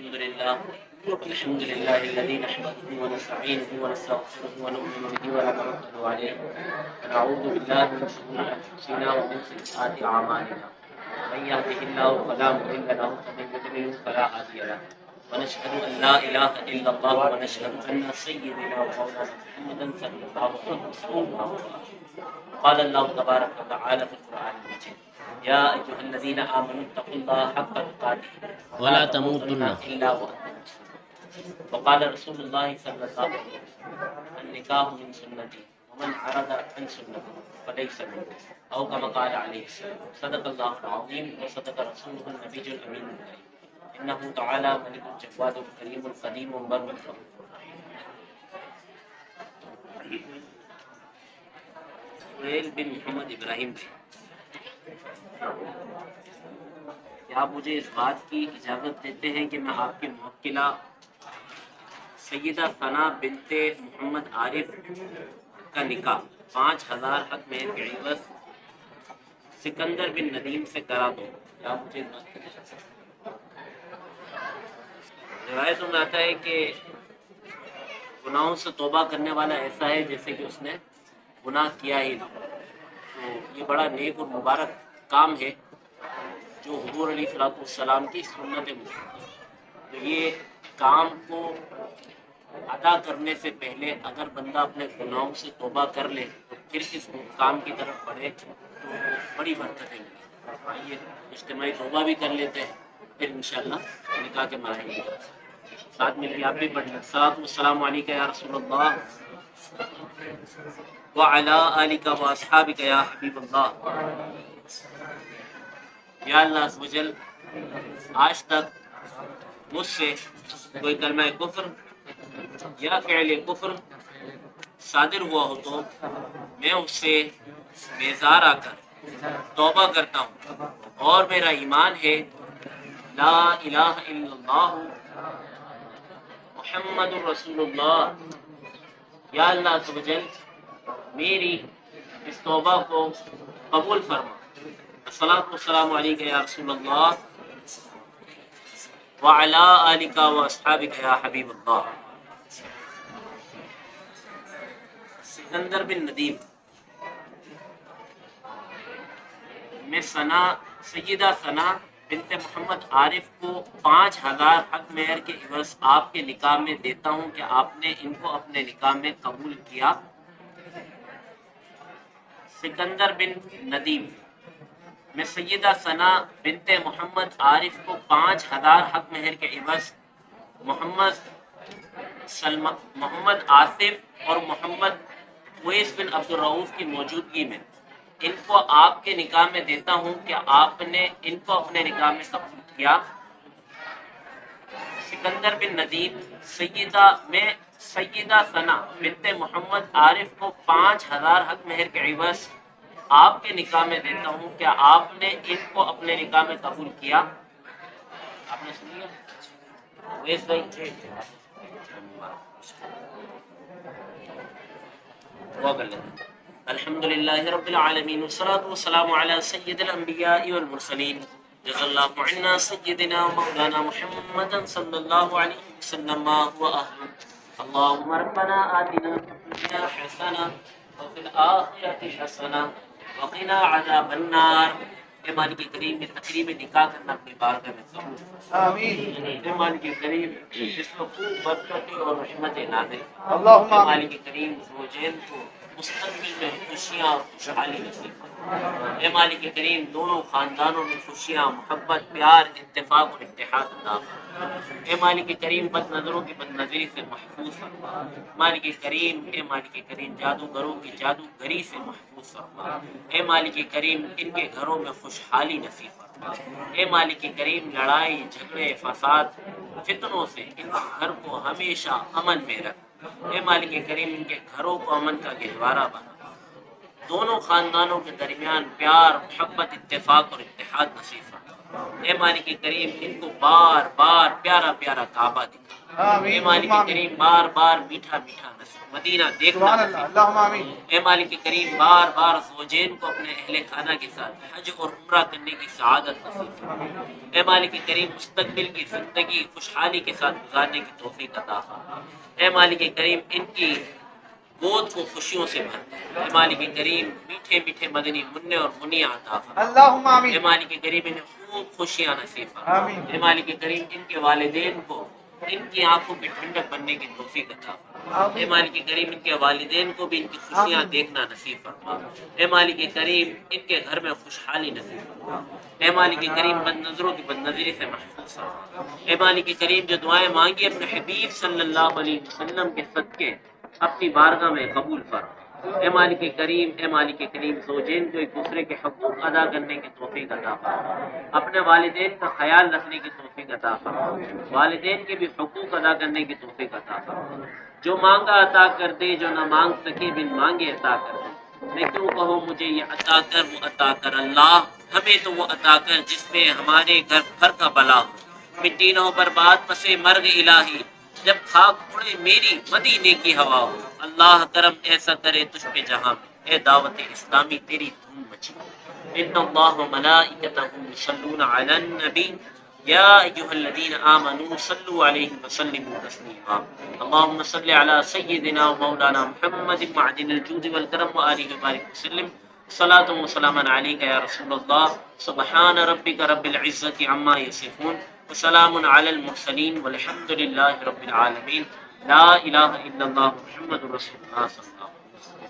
الحمد لله الذي نحمده ونستعينه ونستغفره ونؤمن به ونتوكل عليه ونعوذ بالله من شرور انفسنا ومن سيئات اعمالنا من يهده الله فلا مضل له ومن يضلل فلا هادي له ونشهد ان لا اله الا الله ونشهد ان سيدنا ومولانا محمدا صلى الله عليه وسلم قال الله تبارك وتعالى في القران المجيد يا ايها الذين امنوا اتقوا الله حق تقاته ولا تموتن الا وانتم وقال رسول الله صلى الله عليه وسلم النکاح من سنتي ومن عرض عن سنتي فليس مني او كما قال عليه السلام صدق الله العظيم وصدق رسوله النبي الامين الكريم انه تعالى ملك الجواد الكريم القديم وبر الرحيم. سہیل بن محمد ابراہیم جی، کیا آپ مجھے اس بات کی اجازت دیتے ہیں کہ میں آپ کی موکلہ سیدہ ثنا بنت محمد عارف کا نکاح 5000 حق مہر کے عوض سکندر بن ندیم سے کرا دو؟ کیا آپ مجھے روایتوں میں آتا ہے کہ گناہوں سے توبہ کرنے والا ایسا ہے جیسے کہ اس نے گناہ کیا ہی نہ. تو یہ بڑا نیک اور مبارک کام ہے جو حضور علیہ السلام کی سنت مطابق. تو یہ کام کو ادا کرنے سے پہلے اگر بندہ اپنے گناہوں سے توبہ کر لے تو پھر اس کام کی طرف بڑھے تو بڑی برکتیں ملیں. آئیے اجتماعی توبہ بھی کر لیتے ہیں، پھر انشاءاللہ نکاح کے مراحل کی طرف ساتھ مل کے آپ بھی پڑھ لیں. السلام علیکم یا رسول اللہ وعلی آلک و اصحابک یا حبیب اللہ. یا اللہ عز و جل آج تک مجھ سے کوئی کلمہ کفر یا فعل کفر صادر ہوا ہو تو میں اس سے بیزار آ کر توبہ کرتا ہوں اور میرا ایمان ہے لا الہ الا اللہ محمد رسول اللہ. یا اللہ عز و جل میری اس توبہ کو قبول فرما. الصلاۃ والسلام علیک یا رسول اللہ وعلی آلک و اصحابک یا حبیب اللہ. سکندر بن ندیم میں سیدہ ثنا بنت محمد عارف کو 5000 حق مہر کے عوض آپ کے نکاح میں دیتا ہوں کہ آپ نے ان کو اپنے نکاح میں قبول کیا. سکندر بن ندیم میں سیدہ ثنا بنت محمد عارف کو 5000 حق مہر کے عوض محمد آصف اور محمد ویس بن عبد الرؤف کی موجودگی میں ان کو آپ کے نکاح میں دیتا ہوں کہ آپ نے ان کو اپنے نکاح میں قبول کیا. سکندر بن ندیم سیدہ ثنا بنت محمد عارف کو 5000 حق مہر کے عوض آپ کے نکاح میں دیتا ہوں کہ آپ نے ان کو اپنے نکاح میں قبول کیا. آپ نے سنیا ویس بھائی دعا کر لیتے. الحمد للہ رب العالمین والصلاة والسلام علی سید الانبیاء والمرسلین جزا اللہ عنا سیدنا مولانا محمد صلی اللہ علیہ وسلم و اہل. اللہم ربنا آتنا فی الدنیا حسنہ وفی الآخرۃ حسنہ وقنا عذاب النار. اے مالک کریم میں تقریب نکاح کرنا اپنی بارگاہ میں قبول. آمین. اے مالک کریم جس میں خوب برکتیں اور رحمتیں نازل. اللہم اے مالک کریم زوجین کو مستقبل میں خوشیاں اور خوشحالی نصیب فرما. اے مالک کریم دونوں خاندانوں میں خوشیاں، محبت، پیار، اتفاق اور اتحاد عطا فرما. اے مالک کریم بد نظروں کی بد نظری سے محفوظ فرما. مالک کریم اے مالک کریم جادوگروں کی جادوگری سے محفوظ فرما. اے مالک کریم ان کے گھروں میں خوشحالی نصیب فرما. اے مالک کریم لڑائی جھگڑے فساد فتنوں سے ان کے گھر کو ہمیشہ امن میں رکھ. اے مالک کریم ان کے گھروں کو امن کا گہوارہ بنا. دونوں خاندانوں کے درمیان پیار، محبت، اتفاق اور اتحاد نصیب فرما. اے مالک کریم ان کو بار بار پیارا پیارا کعبہ دکھا، اے آمین مالک ثم کریم آمین. بار بار میٹھا میٹھا مدینہ دیکھنا سبحان اللہ. نصیب اللہم فرما، آمین. اے مالک کریم بار بار زوجین کو اپنے اہل خانہ کے ساتھ حج اور عمرہ کرنے کی سعادت نصیب فرما، اے مالک کریم مستقبل کی زندگی خوشحالی کے ساتھ گزارنے کی توفیق عطا فرما، اے مالک کریم ان کی گود کو خوشیوں سے بھر دے، اے مالک کریم میٹھے میٹھے مدنی منع اور منیا عطا فرما، اللہم اے آمین. مالک کریم انہیں خوب خوشیاں نصیب فرما، آمین. اے مالک کریم ان کے والدین کو ان کی آنکھوں میں ٹھنڈک بننے کی توفیق عطا فرما، اے آمین. مالک کریم ان کے والدین کو بھی ان کی خوشیاں آمین. دیکھنا نصیب فرما، اے مالک کریم ان کے گھر میں خوشحالی نصیب فرما، اے مالک کریم بد نظروں کی بد نظری سے محفوظ فرما، اے مالک کریم جو دعائیں مانگی اپنے حبیب صلی اللہ علیہ وسلم کے صدقے اپنی بارگاہ میں قبول فرما، اے مالک کریم، اے مالک کریم زوجین کو ایک دوسرے کے حقوق ادا کرنے کی توفیق عطا فرما، اپنے والدین کا خیال رکھنے کی توفیق عطا فرما، والدین کے بھی حقوق ادا کرنے کی توفیق عطا فرما، جو مانگا عطا کر دے، جو نہ مانگ سکے بن مانگے عطا کر دے، میں کیوں کہوں مجھے یہ عطا کر وہ عطا کر، اللہ ہمیں تو وہ عطا کر جس میں ہمارے گھر بھر کا بلا ہو، مٹی نہ ہو برباد پسے مرگ الہی، جب خاک اڑے میری مدینے کی ہوا ہو، اللہ کرم ایسا کرے تجھ پہ جہاں میں، اے دعوت اسلامی تیری دھوم مچی، ان اللہ و ملائکتہ یصلون علی النبی یا ایھا الذین آمنوا صلوا علیہ وسلموا تسلیما، اللهم صل علی سیدنا و مولانا محمد معدن الجود والکرم وآلہ وبارک وسلم، صلاۃ و سلاما علیک یا رسول اللہ، سبحان ربک رب العزۃ عما یصفون وسلام علی المرسلین والحمد للہ رب العالمین، لا الہ الا اللہ محمد رسول اللہ صلی اللہ علیہ وسلم۔